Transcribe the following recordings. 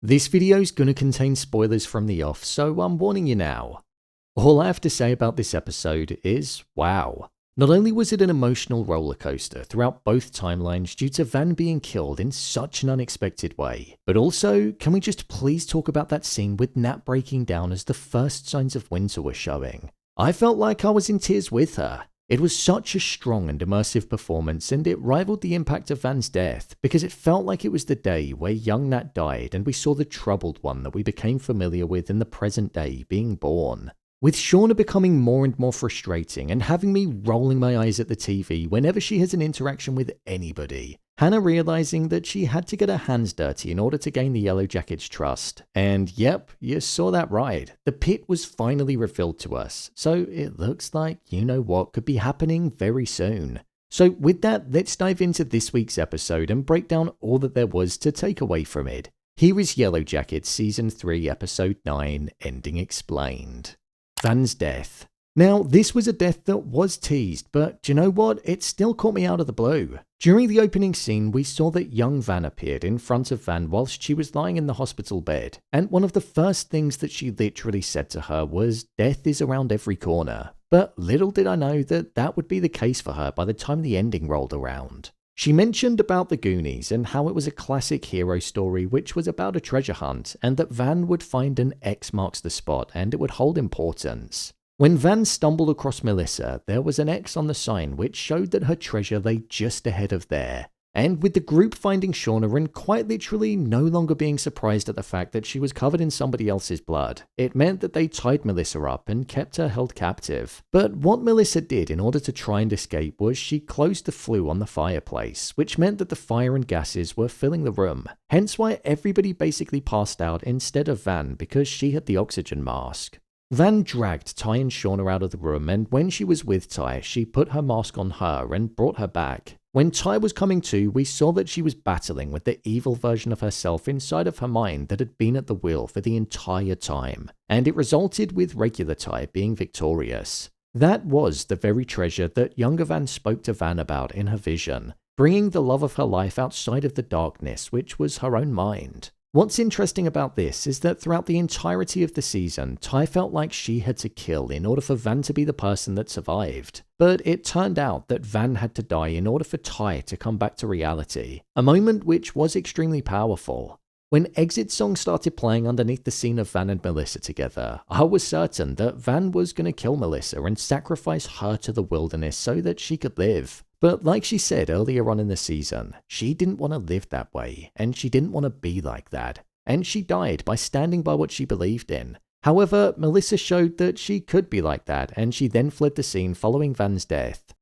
This video is going to contain spoilers from the off, so I'm warning you now. All I have to say about this episode is, wow. Not only was it an emotional rollercoaster throughout both timelines due to Van being killed in such an unexpected way, but also, can we just please talk about that scene with Nat breaking down as the first signs of winter were showing? I felt like I was in tears with her. It was such a strong and immersive performance, and it rivaled the impact of Van's death because it felt like it was the day where young Nat died and we saw the troubled one that we became familiar with in the present day being born. With Shauna becoming more and more frustrating and having me rolling my eyes at the TV whenever she has an interaction with anybody. Hannah realizing that she had to get her hands dirty in order to gain the Yellowjackets' trust. And yep, you saw that right. The pit was finally revealed to us. So it looks like you know what could be happening very soon. So with that, let's dive into this week's episode and break down all that there was to take away from it. Here is Yellowjackets Season 3 Episode 9, Ending Explained. Van's death. Now, this was a death that was teased, but do you know what? It still caught me out of the blue. During the opening scene, we saw that young Van appeared in front of Van whilst she was lying in the hospital bed, and one of the first things that she literally said to her was, "Death is around every corner." But little did I know that that would be the case for her by the time the ending rolled around. She mentioned about the Goonies and how it was a classic hero story which was about a treasure hunt, and that Van would find an X marks the spot and it would hold importance. When Van stumbled across Melissa, there was an X on the sign which showed that her treasure lay just ahead of there. And with the group finding Shauna and quite literally no longer being surprised at the fact that she was covered in somebody else's blood, it meant that they tied Melissa up and kept her held captive. But what Melissa did in order to try and escape was she closed the flue on the fireplace, which meant that the fire and gases were filling the room. Hence why everybody basically passed out instead of Van because she had the oxygen mask. Van dragged Ty and Shauna out of the room, and when she was with Ty, she put her mask on her and brought her back. When Ty was coming to, we saw that she was battling with the evil version of herself inside of her mind that had been at the wheel for the entire time, and it resulted with regular Ty being victorious. That was the very treasure that younger Van spoke to Van about in her vision, bringing the love of her life outside of the darkness, which was her own mind. What's interesting about this is that throughout the entirety of the season, Ty felt like she had to kill in order for Van to be the person that survived. But it turned out that Van had to die in order for Ty to come back to reality, a moment which was extremely powerful. When Exit Song started playing underneath the scene of Van and Melissa together, I was certain that Van was going to kill Melissa and sacrifice her to the wilderness so that she could live. But like she said earlier on in the season, she didn't want to live that way, and she didn't want to be like that. And she died by standing by what she believed in. However, Melissa showed that she could be like that, and she then fled the scene following Van's death.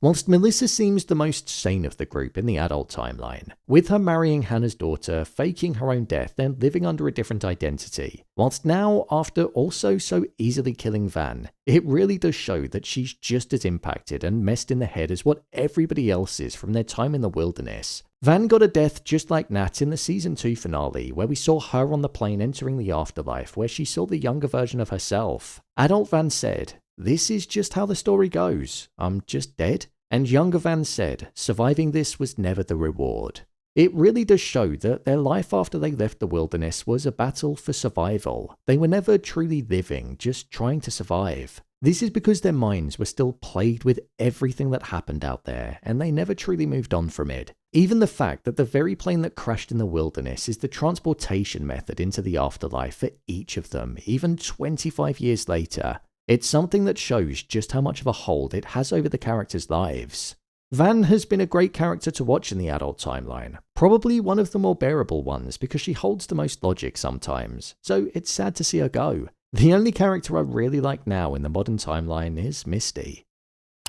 Whilst Melissa seems the most sane of the group in the adult timeline, with her marrying Hannah's daughter, faking her own death and living under a different identity, whilst now, after also so easily killing Van, it really does show that she's just as impacted and messed in the head as what everybody else is from their time in the wilderness. Van got a death just like Nat in the Season 2 finale, where we saw her on the plane entering the afterlife, where she saw the younger version of herself. Adult Van said, "This is just how the story goes. I'm just dead." And younger Van said, surviving this was never the reward. It really does show that their life after they left the wilderness was a battle for survival. They were never truly living, just trying to survive. This is because their minds were still plagued with everything that happened out there, and they never truly moved on from it. Even the fact that the very plane that crashed in the wilderness is the transportation method into the afterlife for each of them, even 25 years later. It's something that shows just how much of a hold it has over the characters' lives. Van has been a great character to watch in the adult timeline, probably one of the more bearable ones because she holds the most logic sometimes, so it's sad to see her go. The only character I really like now in the modern timeline is Misty.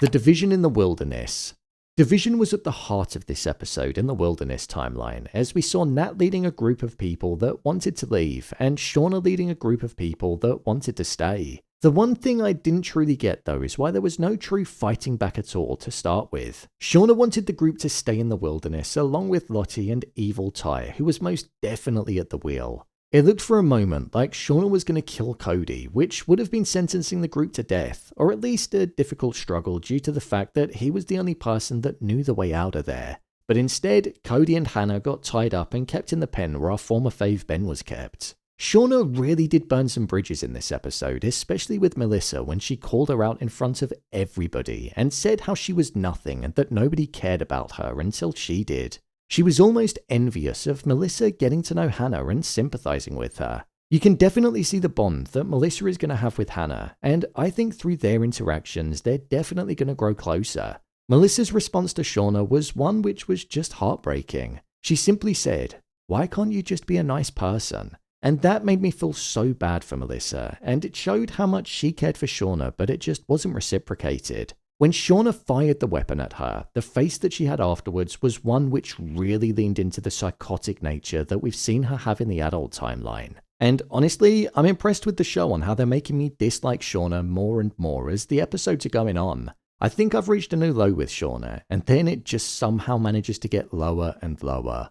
The division in the wilderness. Division was at the heart of this episode in the wilderness timeline, as we saw Nat leading a group of people that wanted to leave, and Shauna leading a group of people that wanted to stay. The one thing I didn't truly get though is why there was no true fighting back at all to start with. Shauna wanted the group to stay in the wilderness along with Lottie and evil Ty, who was most definitely at the wheel. It looked for a moment like Shauna was going to kill Kodi, which would have been sentencing the group to death, or at least a difficult struggle due to the fact that he was the only person that knew the way out of there. But instead, Kodi and Hannah got tied up and kept in the pen where our former fave Ben was kept. Shauna really did burn some bridges in this episode, especially with Melissa when she called her out in front of everybody and said how she was nothing and that nobody cared about her until she did. She was almost envious of Melissa getting to know Hannah and sympathizing with her. You can definitely see the bond that Melissa is going to have with Hannah, and I think through their interactions they're definitely going to grow closer. Melissa's response to Shauna was one which was just heartbreaking. She simply said, "Why can't you just be a nice person?" And that made me feel so bad for Melissa, and it showed how much she cared for Shauna, but it just wasn't reciprocated. When Shauna fired the weapon at her, the face that she had afterwards was one which really leaned into the psychotic nature that we've seen her have in the adult timeline. And honestly, I'm impressed with the show on how they're making me dislike Shauna more and more as the episodes are going on. I think I've reached a new low with Shauna, and then it just somehow manages to get lower and lower.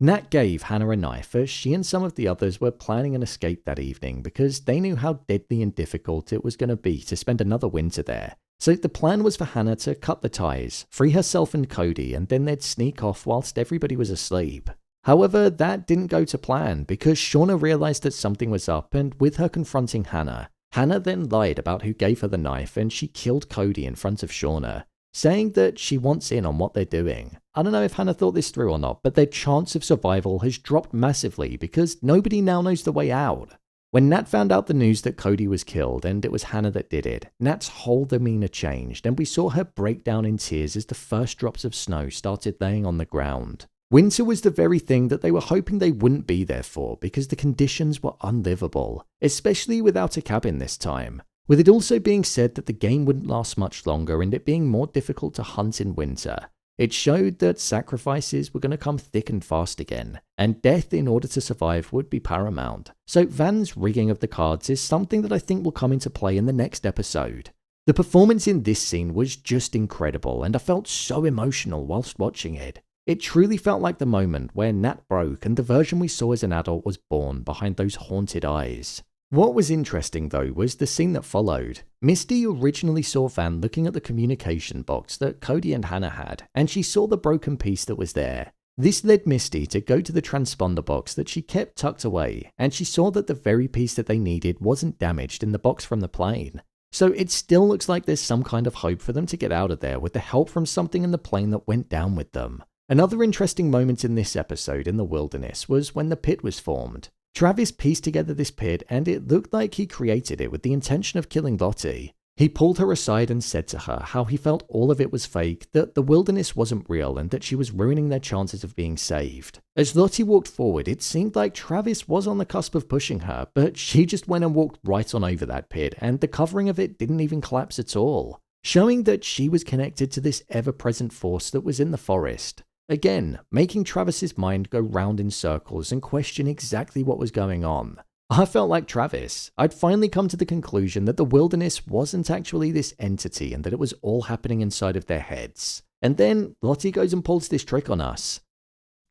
Nat gave Hannah a knife as she and some of the others were planning an escape that evening because they knew how deadly and difficult it was going to be to spend another winter there. So the plan was for Hannah to cut the ties, free herself and Kodi, and then they'd sneak off whilst everybody was asleep. However, that didn't go to plan because Shauna realized that something was up, and with her confronting Hannah, Hannah then lied about who gave her the knife and she killed Kodi in front of Shauna, saying that she wants in on what they're doing. I don't know if Hannah thought this through or not, but their chance of survival has dropped massively because nobody now knows the way out. When Nat found out the news that Kodi was killed and it was Hannah that did it, Nat's whole demeanor changed and we saw her break down in tears as the first drops of snow started laying on the ground. Winter was the very thing that they were hoping they wouldn't be there for because the conditions were unlivable, especially without a cabin this time. With it also being said that the game wouldn't last much longer and it being more difficult to hunt in winter, it showed that sacrifices were going to come thick and fast again, and death in order to survive would be paramount. So Van's rigging of the cards is something that I think will come into play in the next episode. The performance in this scene was just incredible and I felt so emotional whilst watching it. It truly felt like the moment where Nat broke and the version we saw as an adult was born behind those haunted eyes. What was interesting though was the scene that followed. Misty originally saw Van looking at the communication box that Kodi and Hannah had, and she saw the broken piece that was there. This led Misty to go to the transponder box that she kept tucked away, and she saw that the very piece that they needed wasn't damaged in the box from the plane. So it still looks like there's some kind of hope for them to get out of there with the help from something in the plane that went down with them. Another interesting moment in this episode in the wilderness was when the pit was formed. Travis pieced together this pit and it looked like he created it with the intention of killing Lottie. He pulled her aside and said to her how he felt all of it was fake, that the wilderness wasn't real and that she was ruining their chances of being saved. As Lottie walked forward, it seemed like Travis was on the cusp of pushing her, but she just went and walked right on over that pit and the covering of it didn't even collapse at all, showing that she was connected to this ever-present force that was in the forest. Again, making Travis's mind go round in circles and question exactly what was going on. I felt like Travis. I'd finally come to the conclusion that the wilderness wasn't actually this entity and that it was all happening inside of their heads. And then Lottie goes and pulls this trick on us.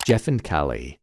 Jeff and Callie.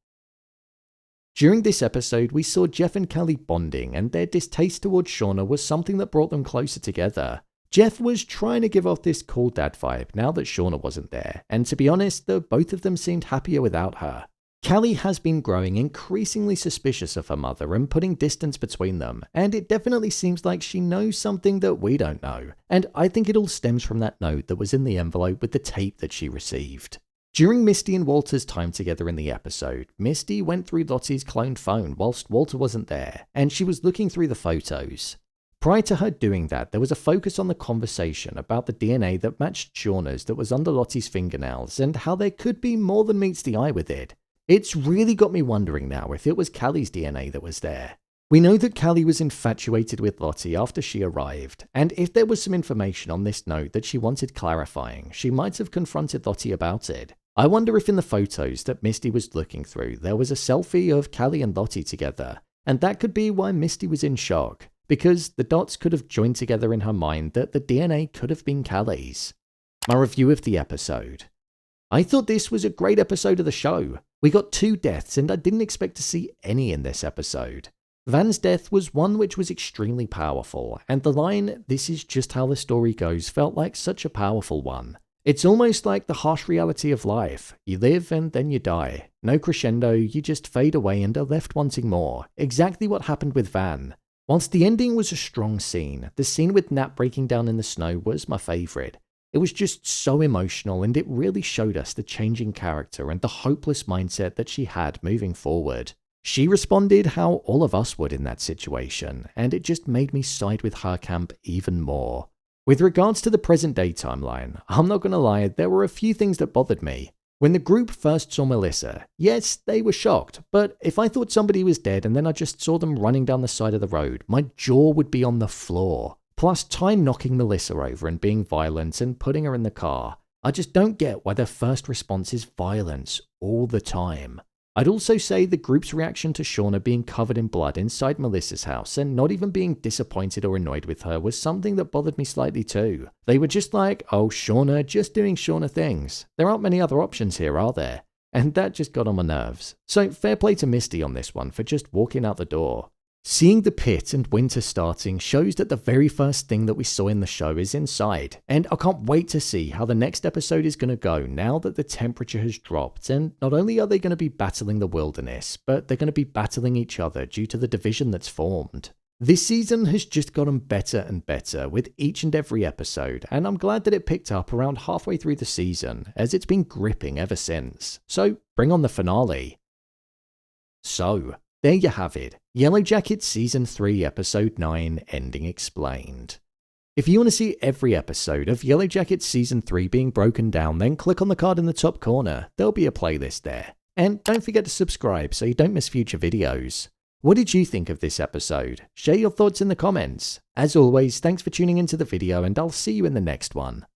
During this episode, we saw Jeff and Callie bonding, and their distaste towards Shauna was something that brought them closer together. Jeff was trying to give off this cool dad vibe now that Shauna wasn't there, and to be honest, the both of them seemed happier without her. Callie has been growing increasingly suspicious of her mother and putting distance between them, and it definitely seems like she knows something that we don't know, and I think it all stems from that note that was in the envelope with the tape that she received. During Misty and Walter's time together in the episode, Misty went through Lottie's cloned phone whilst Walter wasn't there, and she was looking through the photos. Prior to her doing that, there was a focus on the conversation about the DNA that matched Shauna's that was under Lottie's fingernails and how there could be more than meets the eye with it. It's really got me wondering now if it was Callie's DNA that was there. We know that Callie was infatuated with Lottie after she arrived, and if there was some information on this note that she wanted clarifying, she might have confronted Lottie about it. I wonder if in the photos that Misty was looking through, there was a selfie of Callie and Lottie together, and that could be why Misty was in shock. Because the dots could have joined together in her mind that the DNA could have been Callie's. My review of the episode. I thought this was a great episode of the show. We got 2 deaths and I didn't expect to see any in this episode. Van's death was one which was extremely powerful, and the line, "This is just how the story goes," felt like such a powerful one. It's almost like the harsh reality of life. You live and then you die. No crescendo, you just fade away and are left wanting more. Exactly what happened with Van. Whilst the ending was a strong scene, the scene with Nat breaking down in the snow was my favourite. It was just so emotional and it really showed us the changing character and the hopeless mindset that she had moving forward. She responded how all of us would in that situation, and it just made me side with her camp even more. With regards to the present day timeline, I'm not gonna lie, there were a few things that bothered me. When the group first saw Melissa, yes, they were shocked, but if I thought somebody was dead and then I just saw them running down the side of the road, my jaw would be on the floor. Plus, Ty knocking Melissa over and being violent and putting her in the car. I just don't get why their first response is violence all the time. I'd also say the group's reaction to Shauna being covered in blood inside Melissa's house and not even being disappointed or annoyed with her was something that bothered me slightly too. They were just like, oh, Shauna, just doing Shauna things. There aren't many other options here, are there? And that just got on my nerves. So fair play to Misty on this one for just walking out the door. Seeing the pit and winter starting shows that the very first thing that we saw in the show is inside, and I can't wait to see how the next episode is going to go now that the temperature has dropped, and not only are they going to be battling the wilderness, but they're going to be battling each other due to the division that's formed. This season has just gotten better and better with each and every episode, and I'm glad that it picked up around halfway through the season, as it's been gripping ever since. So bring on the finale. So, there you have it, Yellowjackets Season 3 Episode 9 Ending Explained. If you want to see every episode of Yellowjackets Season 3 being broken down, then click on the card in the top corner, there'll be a playlist there. And don't forget to subscribe so you don't miss future videos. What did you think of this episode? Share your thoughts in the comments. As always, thanks for tuning into the video and I'll see you in the next one.